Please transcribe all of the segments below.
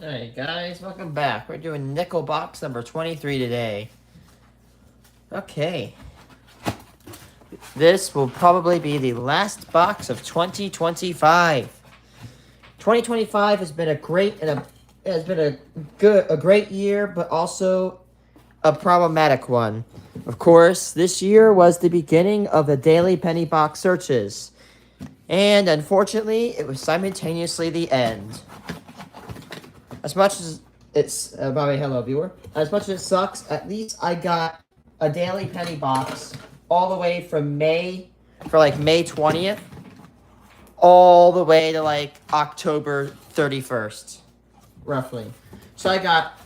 Alright guys, welcome back. We're doing nickel box number 23 today. Okay. This will probably be the last box of 2025. 2025 has been a great great year, but also a problematic one. Of course, this year was the beginning of the daily penny box searches. And unfortunately, it was simultaneously the end. As much as it's Bobby, hello viewer. As much as it sucks, at least I got a daily penny box all the way from May 20th, all the way to like October 31st, roughly. So I got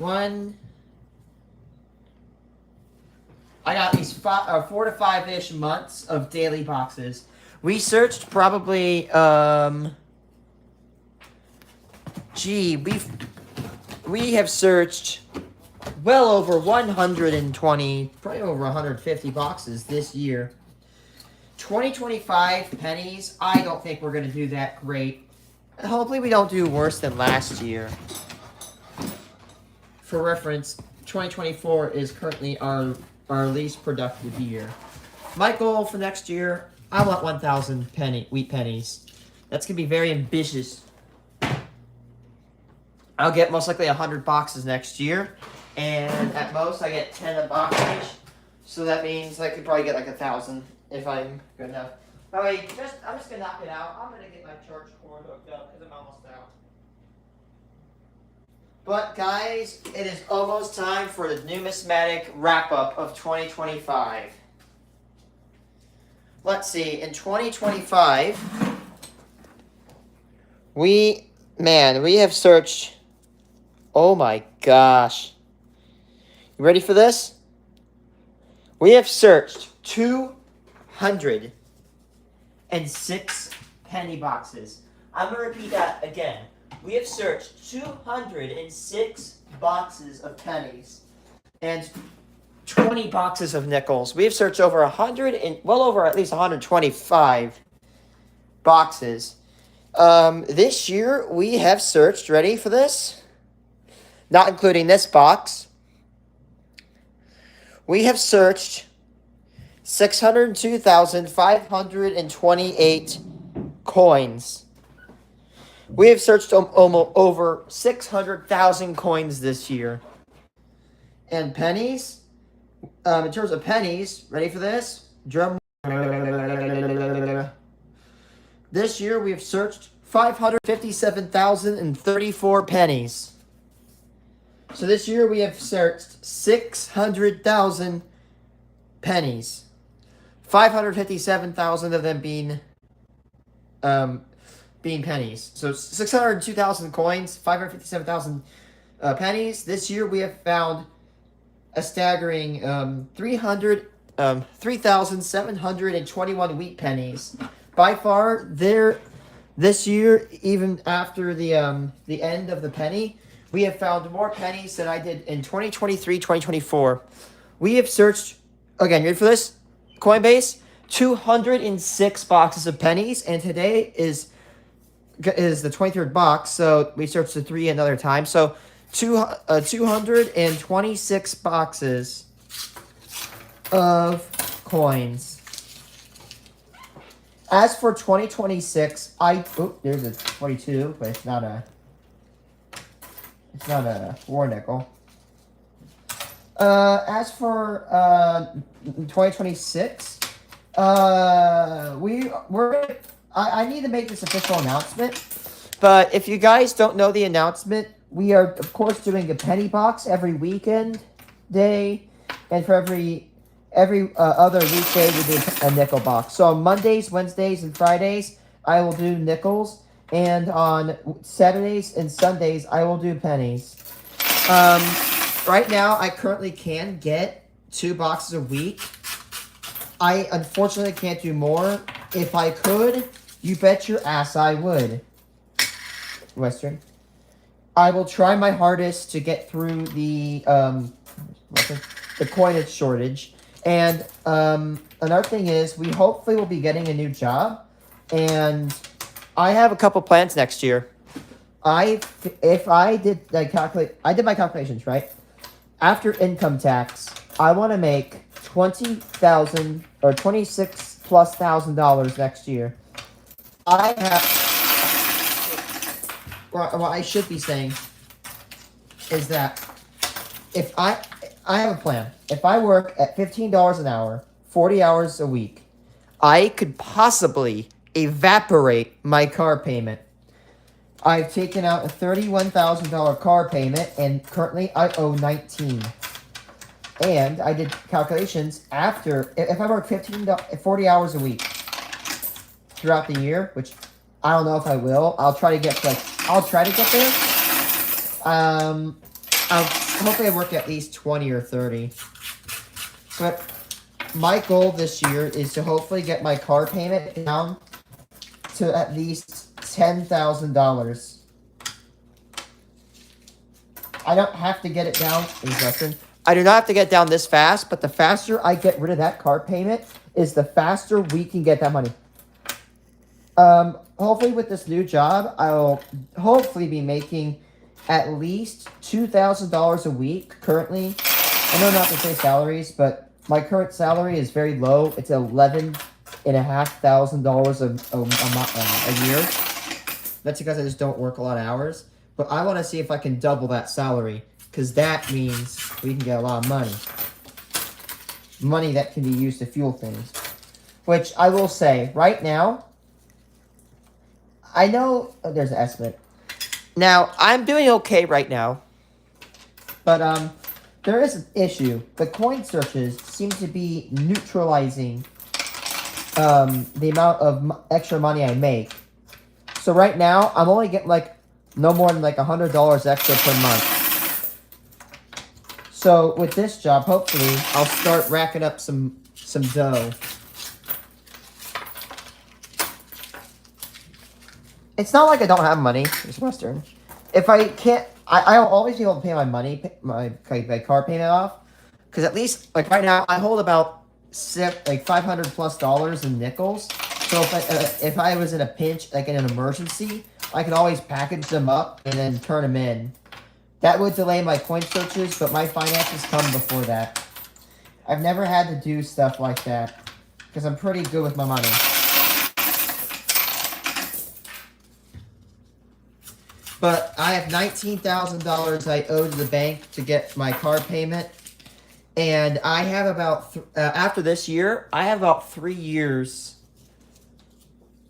at least 4 to 5-ish months of daily boxes. We searched probably we have searched well over 120, probably over 150 boxes this year. 2025 pennies, I don't think we're going to do that great. Hopefully we don't do worse than last year. For reference, 2024 is currently our least productive year. My goal for next year, I want 1,000 wheat pennies. That's going to be very ambitious. I'll get most likely 100 boxes next year, and at most I get 10 a box each. So that means I could probably get like 1,000 if I'm good enough. By the way, I'm just gonna knock it out. I'm gonna get my charge cord hooked up because I'm almost out. But guys, it is almost time for the numismatic wrap up of 2025. Let's see, in 2025, we have searched. Oh my gosh. You ready for this? We have searched 206 penny boxes. I'm going to repeat that again. We have searched 206 boxes of pennies and 20 boxes of nickels. We have searched over over at least 125 boxes. This year we have searched, ready for this? Not including this box, we have searched 602,528 coins. We have searched over 600,000 coins this year. And pennies, in terms of pennies, ready for this? Drum. This year we have searched 557,034 pennies. So this year we have searched 600,000 pennies. 557,000 of them being pennies. So 602,000 coins, 557,000 pennies. This year we have found a staggering 3,721 wheat pennies. By far, this year, even after the end of the penny, we have found more pennies than I did in 2023, 2024. We have searched, again, ready for this? Coinbase, 206 boxes of pennies, and today is the 23rd box, so we searched the 3 another time. So 226 boxes of coins. As for 2026, there's a 22, but it's not a war nickel. As for 2026, I need to make this official announcement. But if you guys don't know the announcement, we are of course doing a penny box every weekend day, and for every other weekday we do a nickel box. So on Mondays, Wednesdays, and Fridays, I will do nickels. And on Saturdays and Sundays, I will do pennies. Right now, I currently can get 2 boxes a week. I unfortunately can't do more. If I could, you bet your ass I would. Western. I will try my hardest to get through the coinage shortage. And another thing is, we hopefully will be getting a new job. And I have a couple plans next year. if I did I did my calculations, right? After income tax, I want to make $20,000 or $26,000+ next year. I have, or what I should be saying is that if I have a plan. If I work at $15 an hour, 40 hours a week, I could possibly evaporate my car payment. I've taken out a $31,000 car payment, and currently I owe 19. And I did calculations after, if I work 40 hours a week throughout the year, which I don't know if I will. I'll try to get there. I'll hopefully I work at least 20 or 30. But my goal this year is to hopefully get my car payment down to at least $10,000. I don't have to get it down. I do not have to get down this fast, but the faster I get rid of that car payment is the faster we can get that money. Hopefully with this new job, I'll hopefully be making at least $2,000 a week currently. I know not to say salaries, but my current salary is very low. It's $11,500 a year. That's because I just don't work a lot of hours. But I want to see if I can double that salary, because that means we can get a lot of money. Money that can be used to fuel things. Which I will say, right now, I know there's an estimate. Now, I'm doing okay right now. But there is an issue. The coin searches seem to be neutralizing the amount of extra money I make. So right now, I'm only getting no more than $100 extra per month. So with this job, hopefully, I'll start racking up some dough. It's not like I don't have money. It's Western. If I can't, I'll always be able to pay my my car payment off. Because at least, right now, I hold about $500+ in nickels. So if I was in a pinch, in an emergency, I could always package them up and then turn them in. That would delay my coin searches, but my finances come before that. I've never had to do stuff like that, because I'm pretty good with my money. But I have $19,000 I owe to the bank to get my car payment. And I have about, after this year, I have about 3 years.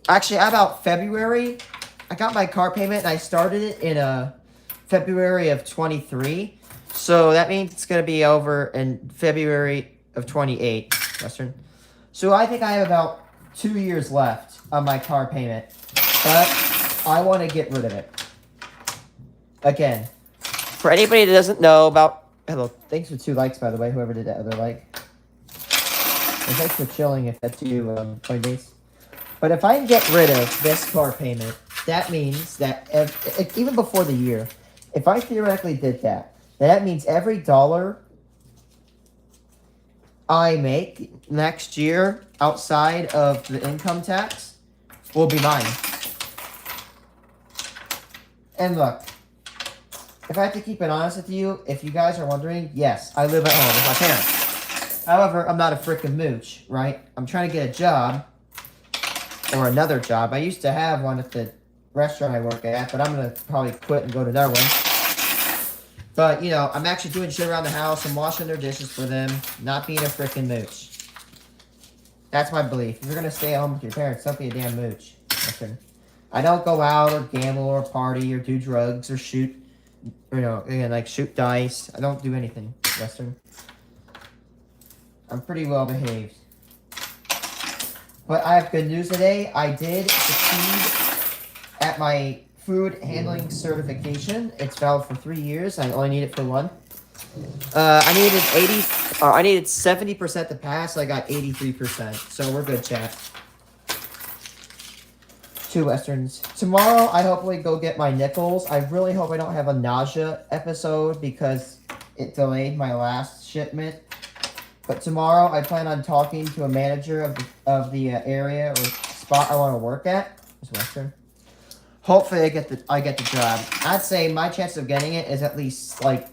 Actually, about February, I got my car payment, and I started it in February of 23. So that means it's going to be over in February of 28, Western. So I think I have about 2 years left on my car payment. But I want to get rid of it. Again, for anybody that doesn't know about... Hello, thanks for 2 likes, by the way, whoever did that other like. And thanks for chilling if that's you, Coinbase. But if I can get rid of this car payment, that means that even before the year, if I theoretically did that, that means every dollar I make next year outside of the income tax will be mine. And look, if I have to keep it honest with you, if you guys are wondering, yes, I live at home with my parents. However, I'm not a freaking mooch, right? I'm trying to get a job. Or another job. I used to have one at the restaurant I work at, but I'm going to probably quit and go to another one. But, I'm actually doing shit around the house. I'm washing their dishes for them. Not being a freaking mooch. That's my belief. If you're going to stay at home with your parents, don't be a damn mooch. Listen, I don't go out or gamble or party or do drugs or shoot, shoot dice. I don't do anything, Western. I'm pretty well behaved. But I have good news today. I did succeed at my food handling certification. It's valid for 3 years. I only need it for 1. I needed 70% to pass. I got 83%. So we're good, chat. 2 Westerns. Tomorrow, I hopefully go get my nickels. I really hope I don't have a nausea episode because it delayed my last shipment. But tomorrow, I plan on talking to a manager of the area or spot I want to work at. It's Western. Hopefully I get the job. I'd say my chance of getting it is at least like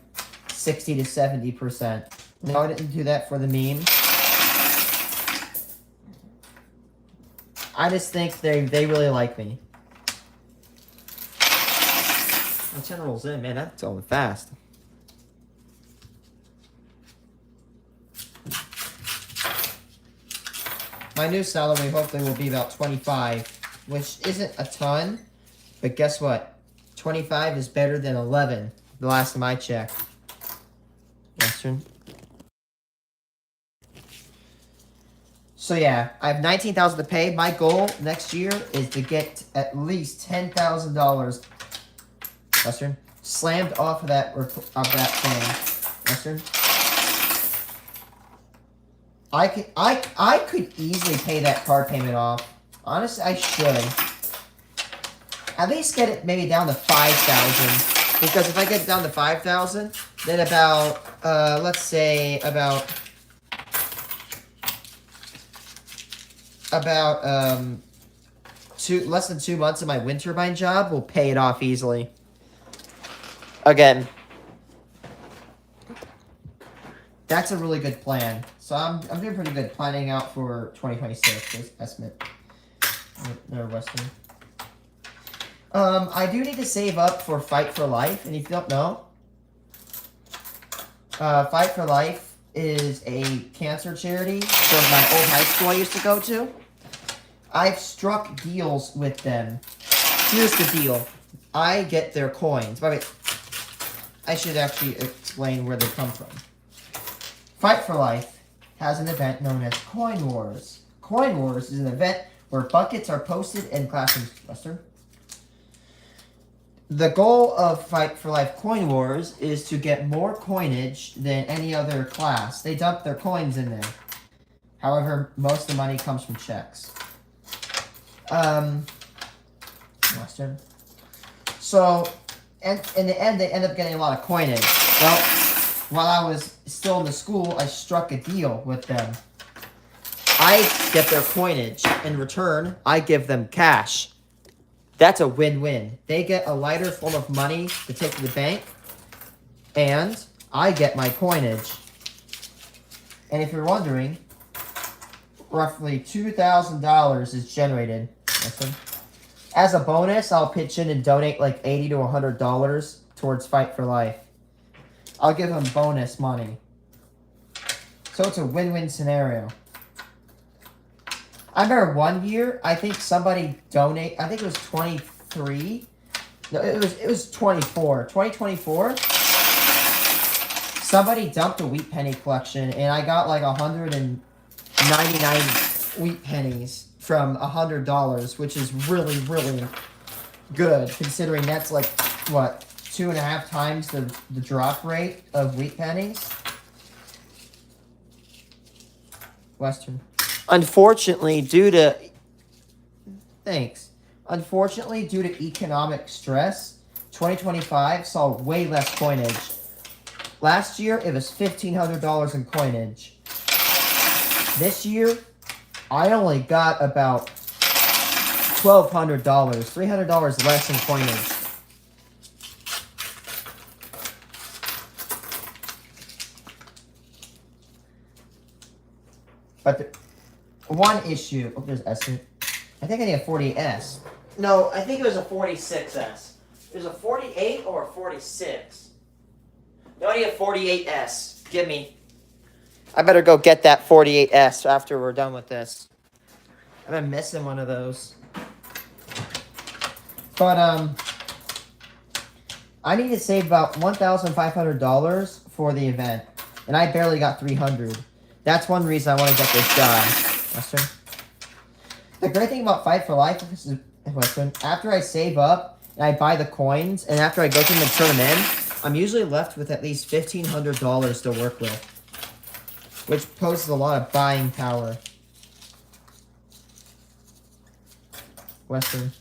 60 to 70%. No, I didn't do that for the meme. I just think they really like me. The 10 rolls in, man, that's going fast. My new salary hopefully will be about 25, which isn't a ton, but guess what? 25 is better than 11 the last time I checked. Western. So yeah, I have $19,000 to pay. My goal next year is to get at least $10,000. Western. Slammed off of that thing. Western. I could easily pay that car payment off. Honestly, I should. At least get it maybe down to 5,000. Because if I get it down to 5,000, then about let's say about less than 2 months of my wind turbine job will pay it off easily. Again, that's a really good plan. So I'm doing pretty good planning out for 2026. This estimate. No Western. I do need to save up for Fight for Life, and if you don't know, Fight for Life is a cancer charity from my old high school I used to go to. I've struck deals with them. Here's the deal. I get their coins. By the way, I should actually explain where they come from. Fight for Life has an event known as Coin Wars. Coin Wars is an event where buckets are posted in classrooms. Western. The goal of Fight for Life Coin Wars is to get more coinage than any other class. They dump their coins in there. However, most of the money comes from checks. Western. So, and in the end, they end up getting a lot of coinage. Well, while I was still in the school, I struck a deal with them. I get their coinage. In return, I give them cash. That's a win-win. They get a lighter full of money to take to the bank, and I get my coinage. And if you're wondering, roughly $2,000 is generated. Listen. As a bonus, I'll pitch in and donate like $80 to $100 towards Fight for Life. I'll give them bonus money. So it's a win-win scenario. I remember one year, I think somebody I think it was 23. No, it was 24. 2024. Somebody dumped a wheat penny collection, and I got like 199 wheat pennies from $100, which is really, really good, considering that's like, what, 2.5 times the drop rate of wheat pennies? Western. Unfortunately, due to economic stress, 2025 saw way less coinage. Last year, it was $1,500 in coinage. This year, I only got about $1,200, $300 less in coinage. But one issue. Oh, there's S. I think I need a 48S. No, I think it was a 46S. There's a 48 or a 46. No, I need a 48S. Give me. I better go get that 48S after we're done with this. I've been missing one of those. But, I need to save about $1,500 for the event. And I barely got $300. That's one reason I want to get this job. Western. The great thing about Fight for Life is, Western, after I save up and I buy the coins, and after I go through them and turn them in, I'm usually left with at least $1,500 to work with, which poses a lot of buying power. Western.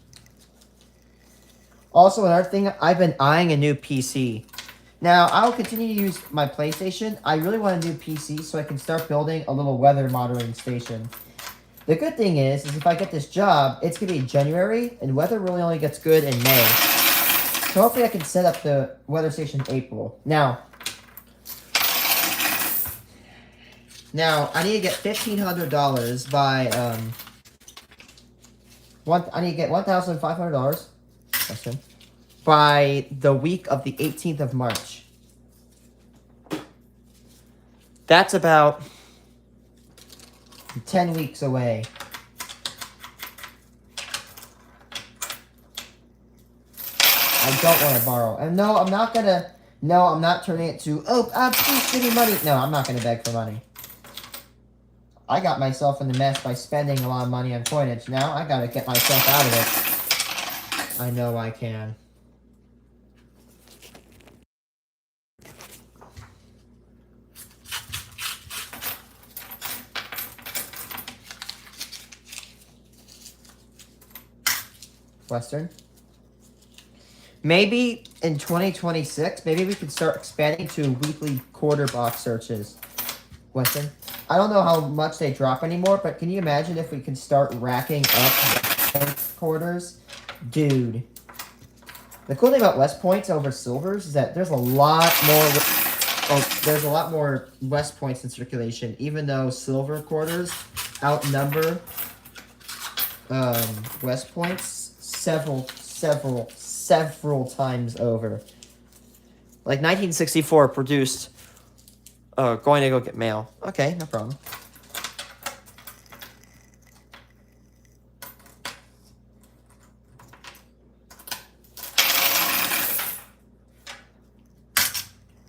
Also, another thing, I've been eyeing a new PC. Now, I'll continue to use my PlayStation. I really want a new PC so I can start building a little weather monitoring station. The good thing is if I get this job, it's going to be January, and weather really only gets good in May. So hopefully I can set up the weather station in April. Now, I need to get $1,500 by, I need to get $1,500 by the week of the 18th of March. That's about 10 weeks away. I don't want to borrow. And no, I'm not gonna. No, I'm not turning it to, please give me money. No, I'm not gonna beg for money. I got myself in the mess by spending a lot of money on coinage. Now I gotta get myself out of it. I know I can. Western. Maybe in 2026, maybe we could start expanding to weekly quarter box searches. Western. I don't know how much they drop anymore, but can you imagine if we can start racking up quarters? Dude. The cool thing about West Points over Silvers is that there's a lot more West Points in circulation, even though Silver quarters outnumber West Points several times over. Like 1964 produced going to go get mail. Okay, no problem.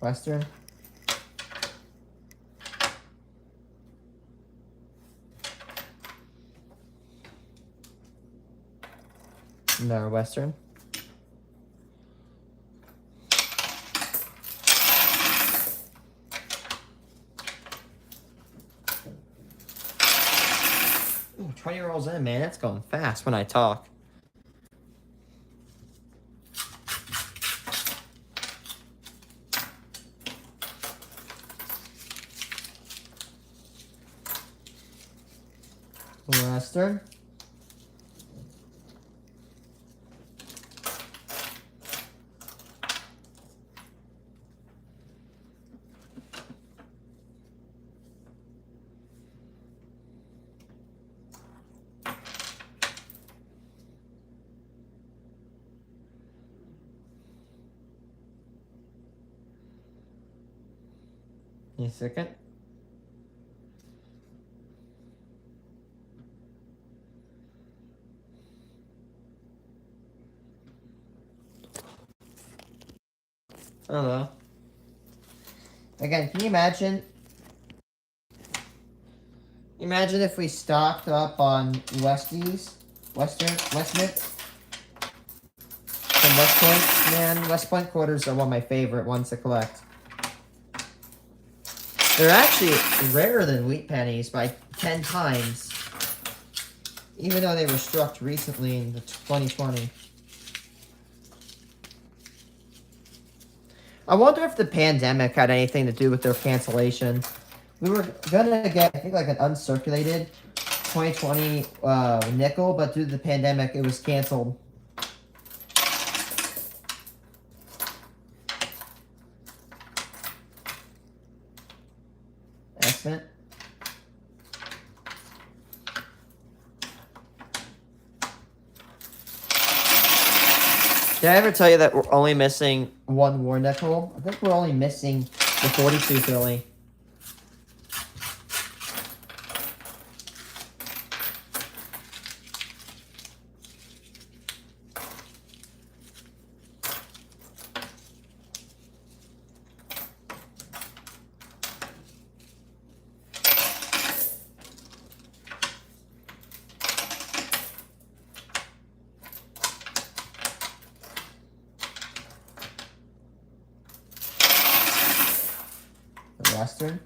Western. No, Western. Ooh, 20 rolls in, man. That's going fast when I talk. Western. A second. Hello. Again, can you imagine? Imagine if we stocked up on Western, some West Point. Man, West Point quarters are one of my favorite ones to collect. They're actually rarer than wheat pennies by 10 times. Even though they were struck recently in 2020. I wonder if the pandemic had anything to do with their cancellation. We were gonna get, I think, like an uncirculated 2020 nickel, but due to the pandemic, it was canceled. Estimate. Did I ever tell you that we're only missing one war nickel? I think we're only missing the 42 Philly. Western.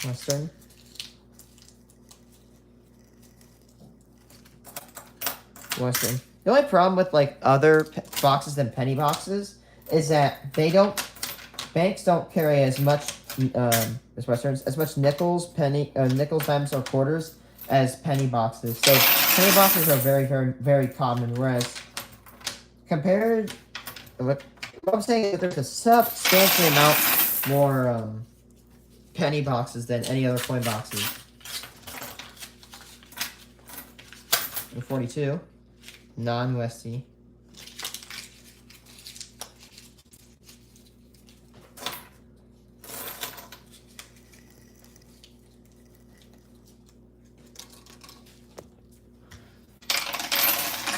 Western. Western. The only problem with like other boxes than penny boxes is that banks don't carry as much as Westerns, as much nickels, nickels, dimes, or quarters as penny boxes. So penny boxes are very, very, very common. Whereas compared, what I'm saying is that there's a substantial amount more penny boxes than any other coin boxes. 42, non-Westy.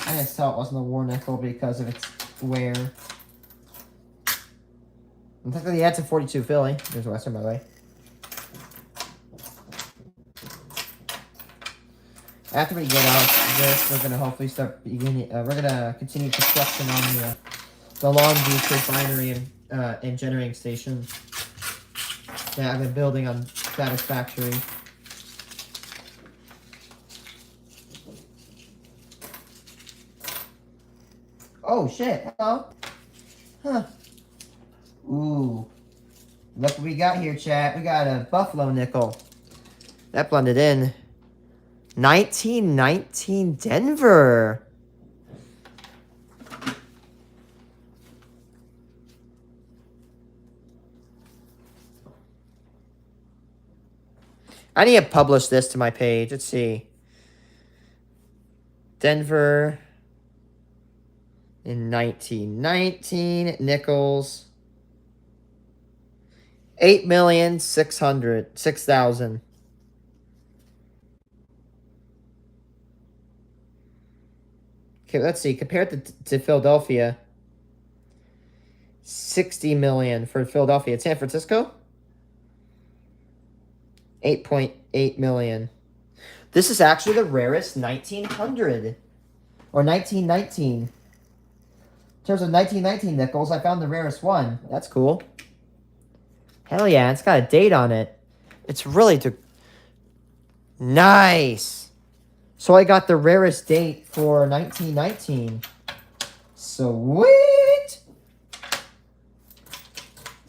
I just thought it wasn't a war nickel because of its wear. And technically, that's a 42 Philly. There's Western, by the way. After we get out of this, we're gonna hopefully start beginning. We're gonna continue construction on the Long Beach refinery and generating station that I've been building on Satisfactory. Oh shit! Hello. Huh. Ooh. Look what we got here, chat. We got a Buffalo nickel. That blended in. 1919 Denver. I need to publish this to my page. Let's see. Denver in 1919 nickels. 8,600,000. Okay, let's see. Compared to Philadelphia, 60 million for Philadelphia. San Francisco, 8.8 million. This is actually the rarest 1900 or 1919. In terms of 1919 nickels, I found the rarest one. That's cool. Hell yeah, it's got a date on it. It's really nice. So I got the rarest date for 1919. Sweet!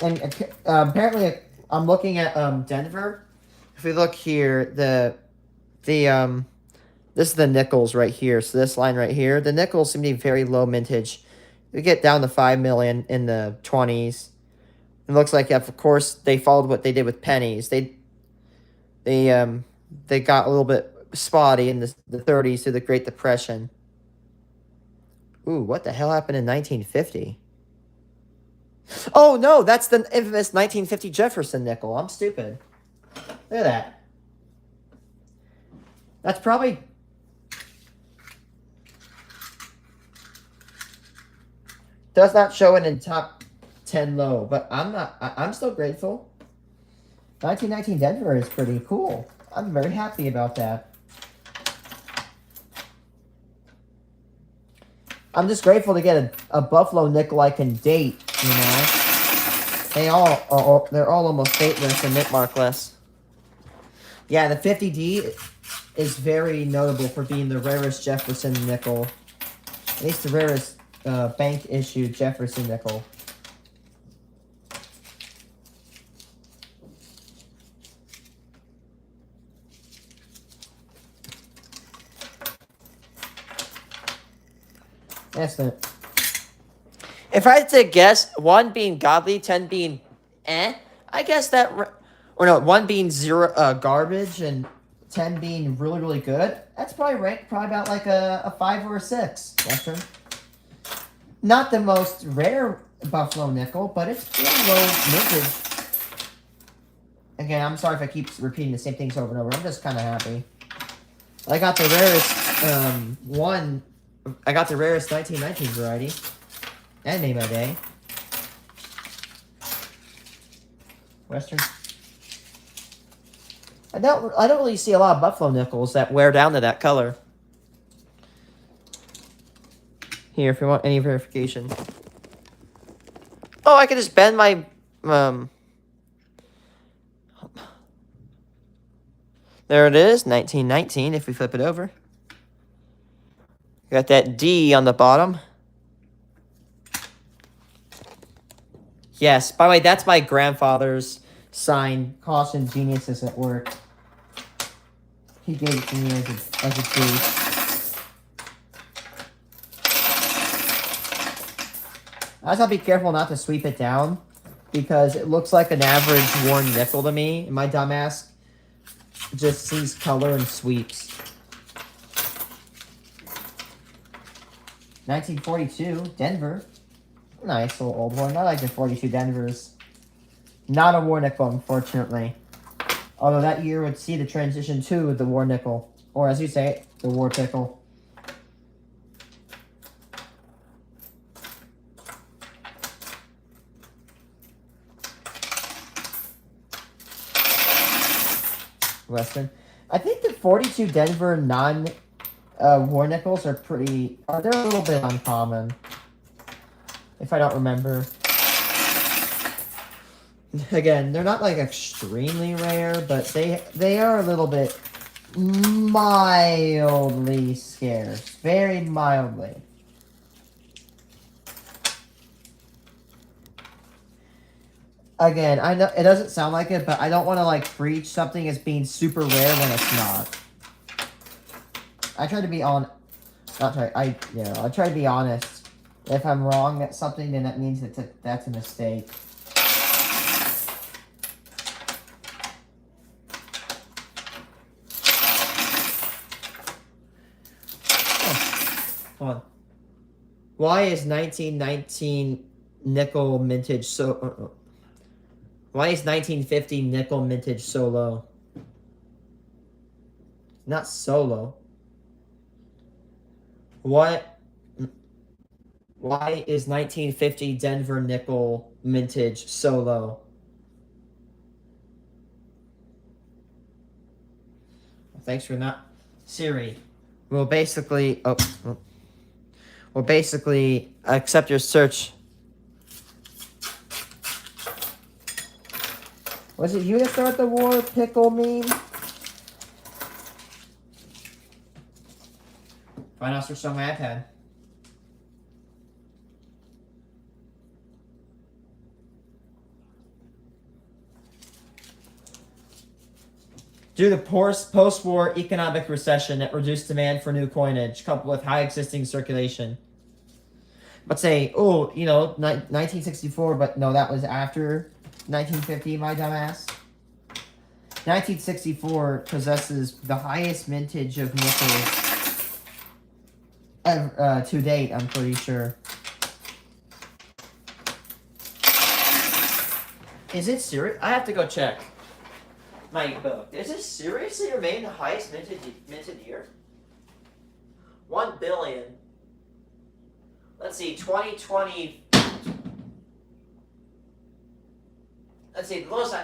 And apparently, I'm looking at Denver. If we look here, this is the nickels right here. So this line right here, the nickels seem to be very low mintage. We get down to 5 million in the 20s. It looks like, of course, they followed what they did with pennies. They got a little bit spotty in the 30s through the Great Depression. Ooh, what the hell happened in 1950? Oh, no, that's the infamous 1950 Jefferson nickel. I'm stupid. Look at that. That's probably... does not show it in top 10 low, but I'm still grateful. 1919 Denver is pretty cool. I'm very happy about that. I'm just grateful to get a Buffalo nickel I can date, you know. They're all almost dateless and mint markless. Yeah, the 50D is very notable for being the rarest Jefferson nickel. At least the rarest bank-issued Jefferson nickel. Excellent. If I had to guess, 1 being godly, 10 being I guess that... or no, 1 being garbage and 10 being really, really good. That's probably ranked about like a 5 or a 6, Western. Not the most rare Buffalo nickel, but it's pretty low mintage. Again, I'm sorry if I keep repeating the same things over and over. I'm just kind of happy. I got the rarest I got the rarest 1919 variety. And made my day. Western. I don't really see a lot of Buffalo nickels that wear down to that color. Here, if you want any verification. Oh, I could just bend my there it is, 1919, if we flip it over. Got that D on the bottom. Yes, by the way, that's my grandfather's sign. Caution, geniuses at work. He gave it to me as a gift. I just have to be careful not to sweep it down, because it looks like an average worn nickel to me, and my dumbass just sees color and sweeps. 1942, Denver. Nice little old one. I like the 42 Denvers. Not a war nickel, unfortunately. Although that year would see the transition to the war nickel. Or as you say it, the war pickle. Western. I think the 42 Denver war nickels are they're a little bit uncommon. If I don't remember. Again, they're not like extremely rare, but they are a little bit mildly scarce. Very mildly. Again, I know it doesn't sound like it, but I don't want to like preach something as being super rare when it's not. I try to be I try to be honest. If I'm wrong at something, then that means that's a mistake. Hold on. Why is 1919 nickel mintage so... why is 1950 nickel mintage so low? Not solo. What? Why is 1950 Denver nickel mintage so low? Thanks for not... Siri. We'll basically accept your search. Was it you that started the war pickle meme? Find out search on my iPad. Due to post-war economic recession that reduced demand for new coinage, coupled with high existing circulation. But say, 1964, but no, that was after 1950, my dumbass. 1964 possesses the highest mintage of nickel to date, I'm pretty sure. Is it serious? I have to go check my book. Is it seriously remain the highest minted year? 1 billion. Let's see, 2020. Let's see, the lowest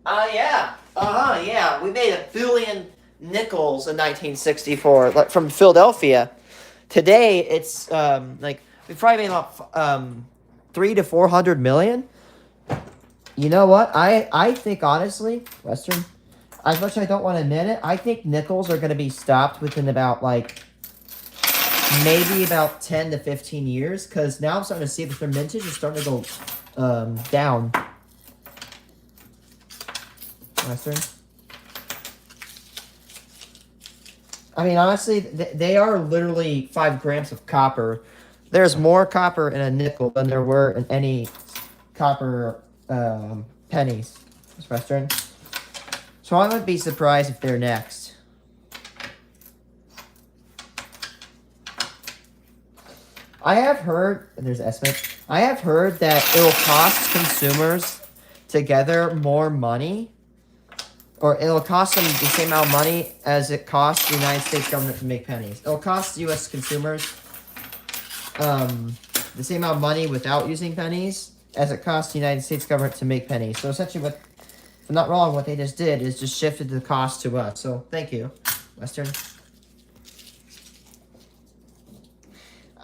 yeah. We made 1 billion nickels in 1964 from Philadelphia. Today, it's we probably made about 300 to 400 million. You know what? I think, honestly, Western, as much as I don't want to admit it, I think nickels are going to be stopped within about, maybe about 10 to 15 years, because now I'm starting to see that their mintage is starting to go down. Western? I mean, honestly, they are literally 5 grams of copper. There's more copper in a nickel than there were in any copper pennies. Western. So I wouldn't be surprised if they're next. I have heard, there's an estimate, I have heard that it will cost consumers together more money, or it'll cost them the same amount of money as it costs the United States government to make pennies. It'll cost U.S. consumers the same amount of money without using pennies as it costs the United States government to make pennies. So essentially, if I'm not wrong, what they just did is just shifted the cost to us. So thank you, Western.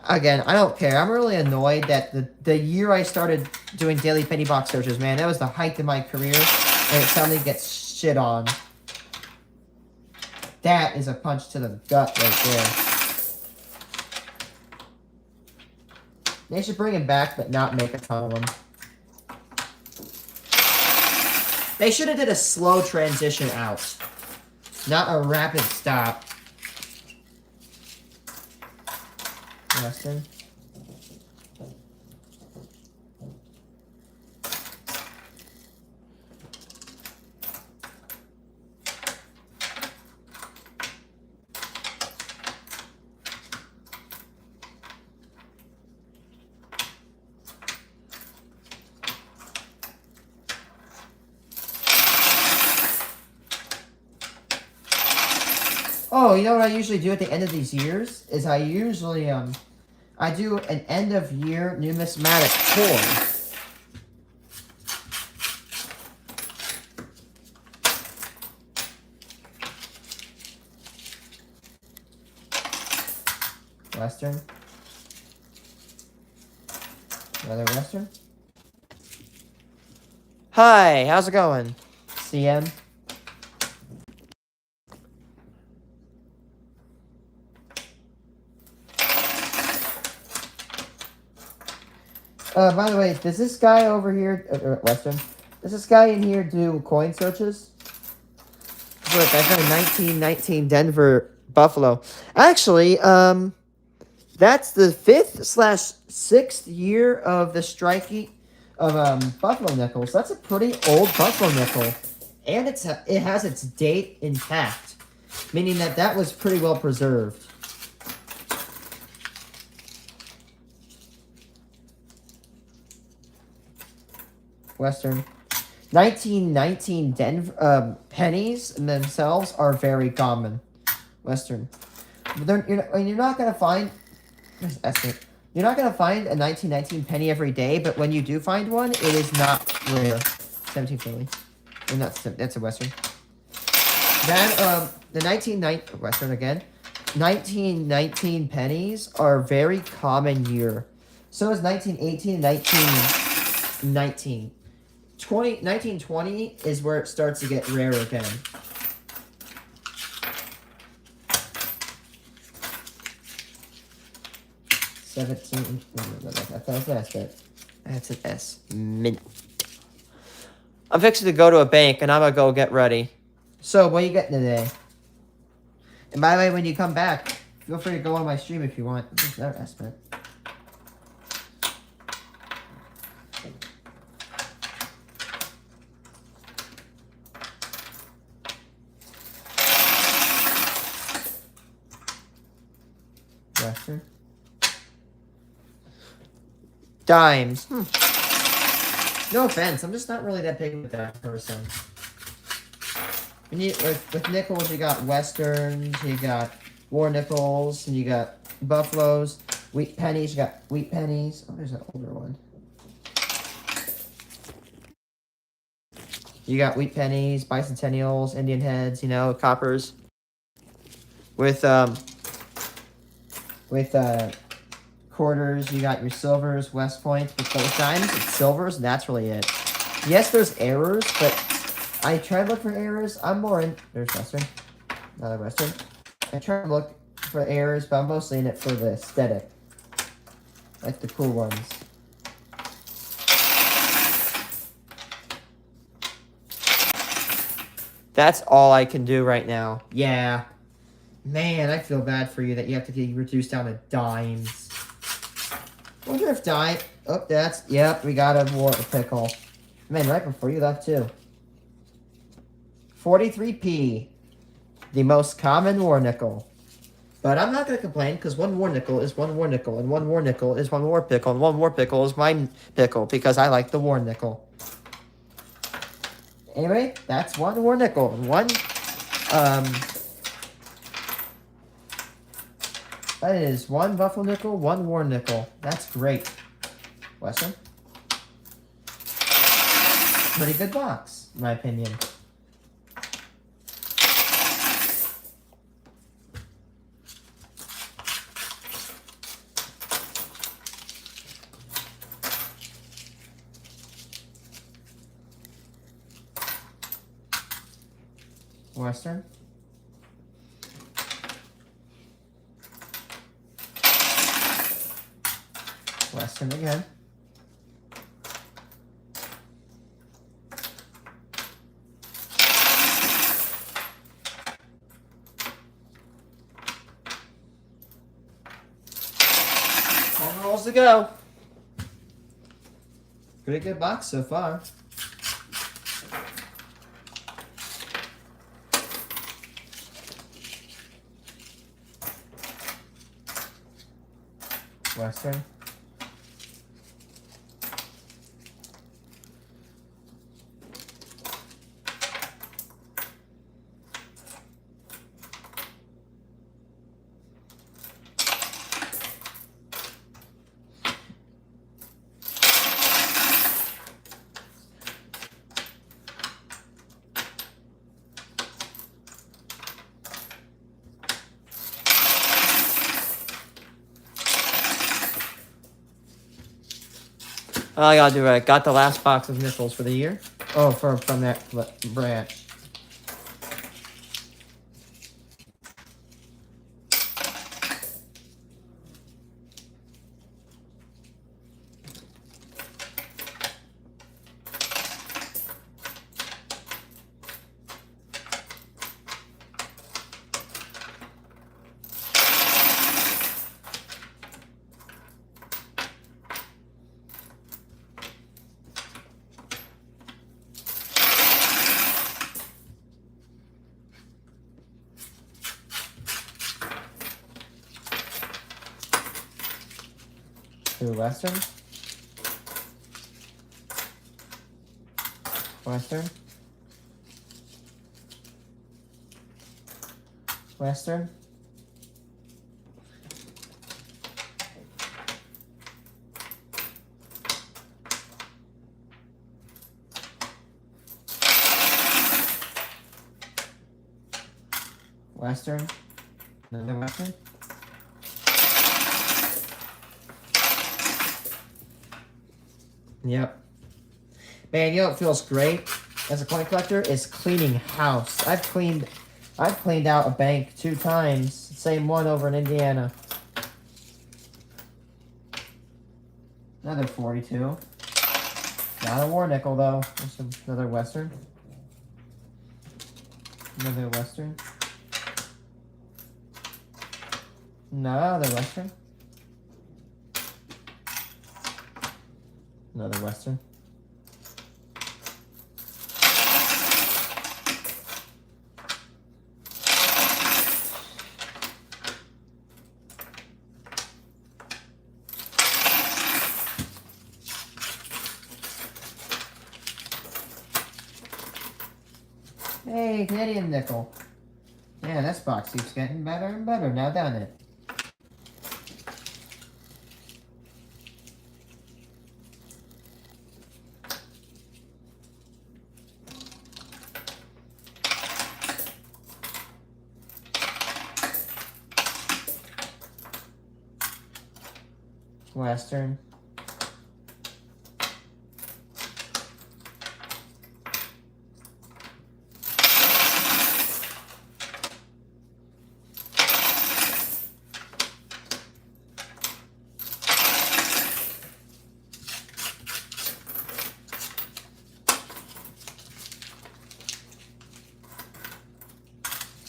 Again, I don't care. I'm really annoyed that the year I started doing daily penny box searches, man, that was the height of my career, and it suddenly gets shit on. That is a punch to the gut right there. They should bring him back, but not make a ton of them. They should have did a slow transition out, not a rapid stop. Weston. Oh, you know what I usually do at the end of these years? Is I usually, I do an end of year numismatic tour. Western. Another Western. Hi, how's it going? CM. By the way, does this guy over here, Western, does this guy in here do coin searches? Look, I got a 1919 Denver Buffalo. Actually, that's the 5th/6th year of the striking of Buffalo nickels. That's a pretty old Buffalo nickel, and it has its date intact, meaning that was pretty well preserved. Western. 1919 Denver pennies themselves are very common. Western. You're not gonna find. You're not gonna find a 1919 penny every day, but when you do find one, it is not rare. 17 Philly. And that's a Western. That the 1919 Western again. 1919 pennies are a very common year. So is 1918 and 1919. 1920 is where it starts to get rare again. That's an S. Mint. I'm fixing to go to a bank, and I'm gonna go get ready. So, what are you getting today? And by the way, when you come back, feel free to go on my stream if you want. There's another estimate. Western. Dimes. No offense, I'm just not really that big with that person. With nickels, you got Westerns, you got war nickels, and you got Buffaloes. Wheat pennies, you got wheat pennies. Oh, there's an older one. You got wheat pennies, bicentennials, Indian heads, coppers. With quarters, you got your silvers, West Point. With those dimes, it's silvers, and that's really it. Yes, there's errors, but I try to look for errors. I'm more in... There's Western. Another Western. I try to look for errors, but I'm mostly in it for the aesthetic. Like the cool ones. That's all I can do right now. Yeah. Man, I feel bad for you that you have to get reduced down to dimes. I wonder if dime... Oh, Yep, we got a pickle. Man, right before you left, too. 43p. The most common war nickel. But I'm not going to complain, because one war nickel is one war nickel, and one war nickel is one war pickle, and one war pickle is my pickle, because I like the war nickel. Anyway, that's one war nickel. That is one Buffalo nickel, one war nickel. That's great. Western? Pretty good box, in my opinion. Western? Western again. To go. Pretty good box so far. Western. I gotta do it. Got the last box of missiles for the year. Oh, from that branch. Western. Western. Western. Western. Another Western. Yep. Man, you know what feels great as a coin collector is cleaning house. I've cleaned out a bank 2 times. Same one over in Indiana. Another 42. Not a war nickel though. There's another Western. Another Western. Another Western. Another Western. Hey, Canadian nickel. Yeah, this box keeps getting better and better now, doesn't it? Western.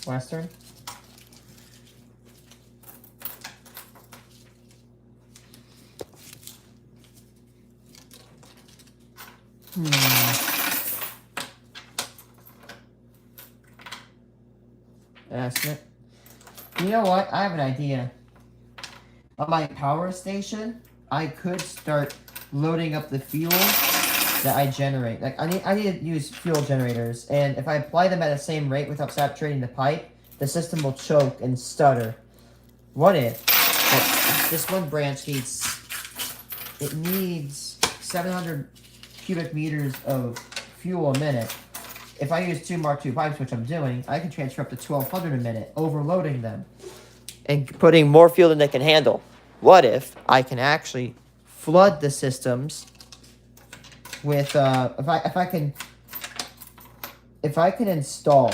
Western. Estimate. You know what? I have an idea. On my power station, I could start loading up the fuel that I generate. Like I need to use fuel generators, and if I apply them at the same rate without saturating the pipe, the system will choke and stutter. What if this one branch needs 700 cubic meters of fuel a minute? If I use 2 Mark II pipes, which I'm doing, I can transfer up to 1,200 a minute, overloading them and putting more fuel than they can handle. What if I can actually flood the systems with if I can install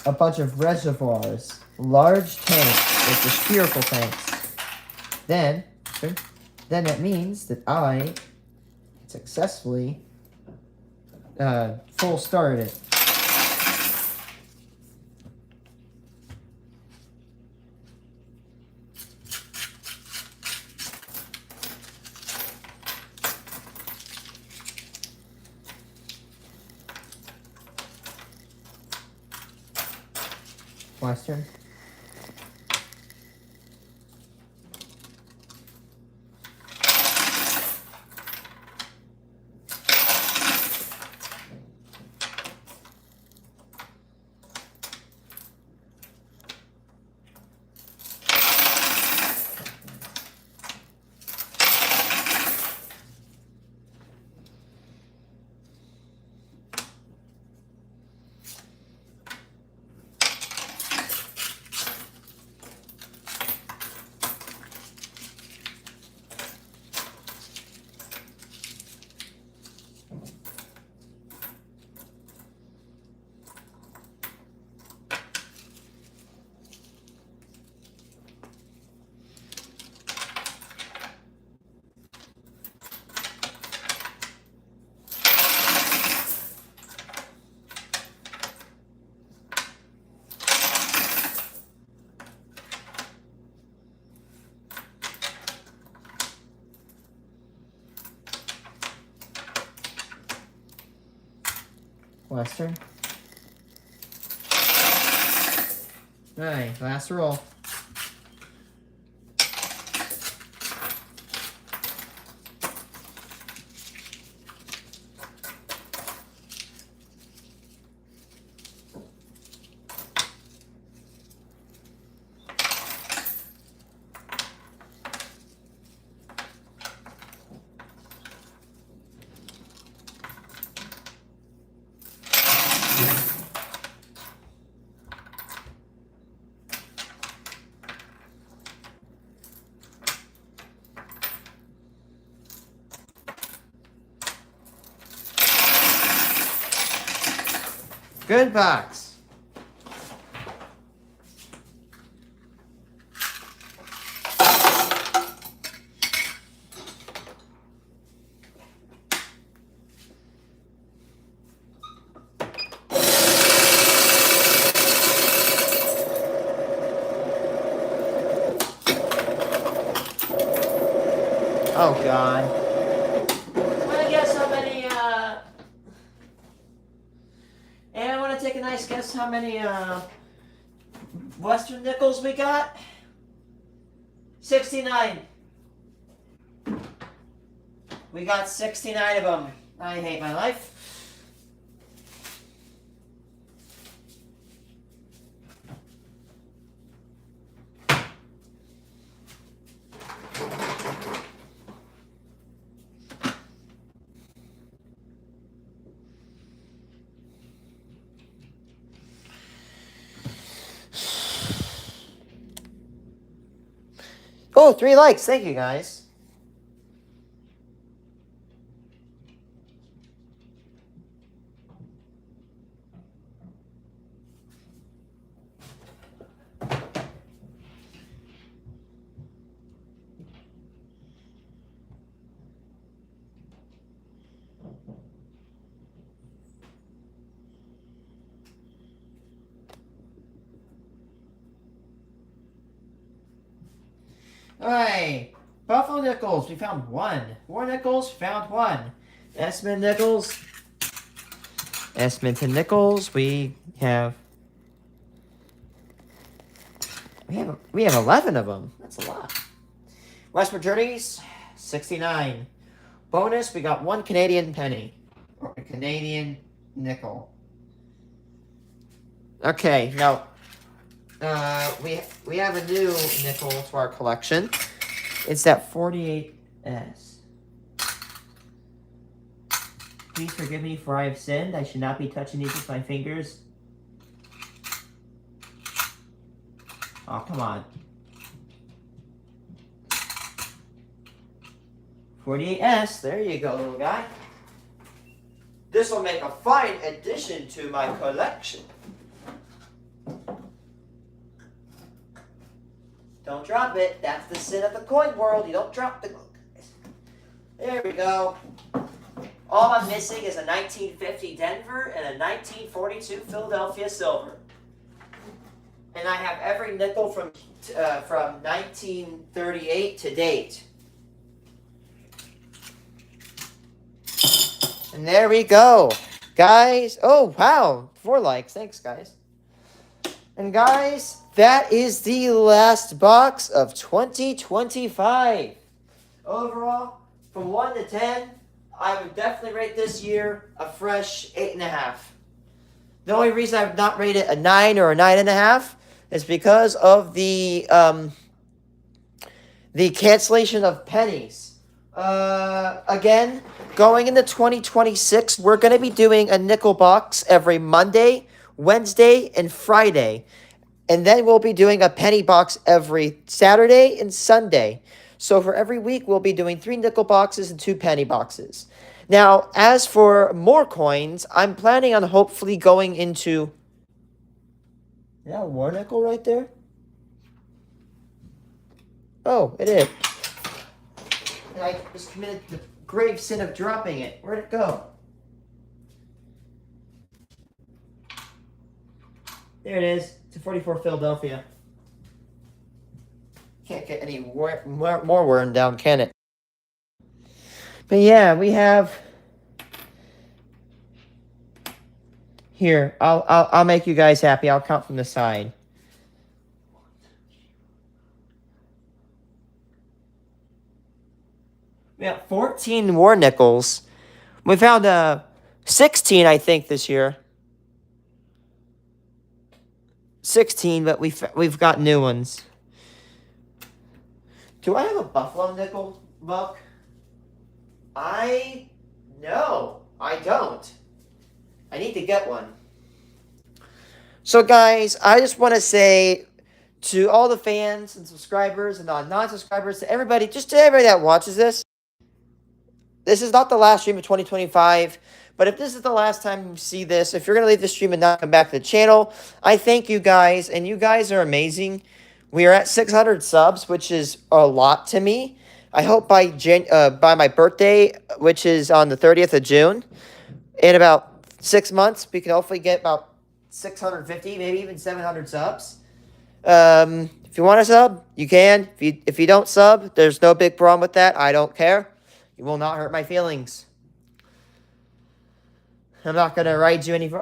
a bunch of reservoirs, large tanks, like the spherical tanks, then then it means that I successfully full started it. Western. Western. Alright, last roll. Good box. Oh, God. I guess how many, and I want to take a nice guess how many, Western nickels we got? 69. We got 69 of them. I hate my life. Oh, 3 likes. Thank you, guys. Alright, Buffalo Nickels, we found 1. War Nickels, found 1. Esmond Nickels, Esmonton Nickels, we have 11 of them. That's a lot. Westward Journeys, 69. Bonus, we got 1 Canadian penny. Or a Canadian nickel. Okay, now we have a new nickel to our collection. It's that 48S. Please forgive me for I have sinned. I should not be touching these with my fingers. Oh, come on. 48S. There you go, little guy. This will make a fine addition to my collection. Don't drop it. That's the sin of the coin world. You don't drop the... There we go. All I'm missing is a 1950 Denver and a 1942 Philadelphia Silver. And I have every nickel from 1938 to date. And there we go. Guys, oh wow, 4 likes. Thanks, guys. And guys, that is the last box of 2025. Overall, from 1 to 10, I would definitely rate this year a fresh 8.5. The only reason I would not rate it a 9 or a 9.5 is because of the cancellation of pennies. Again, going into 2026, we're going to be doing a nickel box every Monday, Wednesday, and Friday. And then we'll be doing a penny box every Saturday and Sunday. So for every week, we'll be doing 3 nickel boxes and 2 penny boxes. Now, as for more coins, I'm planning on hopefully going into... Is that a war nickel right there? Oh, it is. And I just committed the grave sin of dropping it. Where'd it go? There it is. It's a 44 Philadelphia. Can't get any more worn down, can it? But yeah, we have... Here, I'll make you guys happy. I'll count from the side. We got 14 war nickels. We found 16, I think, this year. 16, but we've got new ones. Do I have a buffalo nickel, Buck? No, I don't. I need to get one. So, guys, I just want to say to all the fans and subscribers and non-subscribers, to everybody, just to everybody that watches this, this is not the last stream of 2025, but if this is the last time you see this, if you're going to leave the stream and not come back to the channel, I thank you guys, and you guys are amazing. We are at 600 subs, which is a lot to me. I hope by my birthday, which is on the 30th of June, in about 6 months, we can hopefully get about 650, maybe even 700 subs. If you want to sub, you can. If you don't sub, there's no big problem with that. I don't care. You will not hurt my feelings. I'm not gonna write you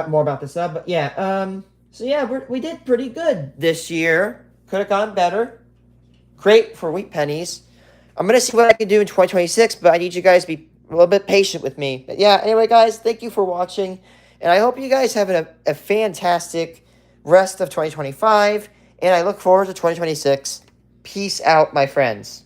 more about the sub, but yeah. So yeah, we did pretty good this year. Could have gone better. Great for wheat pennies. I'm gonna see what I can do in 2026, but I need you guys to be a little bit patient with me. But yeah, anyway, guys, thank you for watching, and I hope you guys have a fantastic rest of 2025, and I look forward to 2026. Peace out, my friends.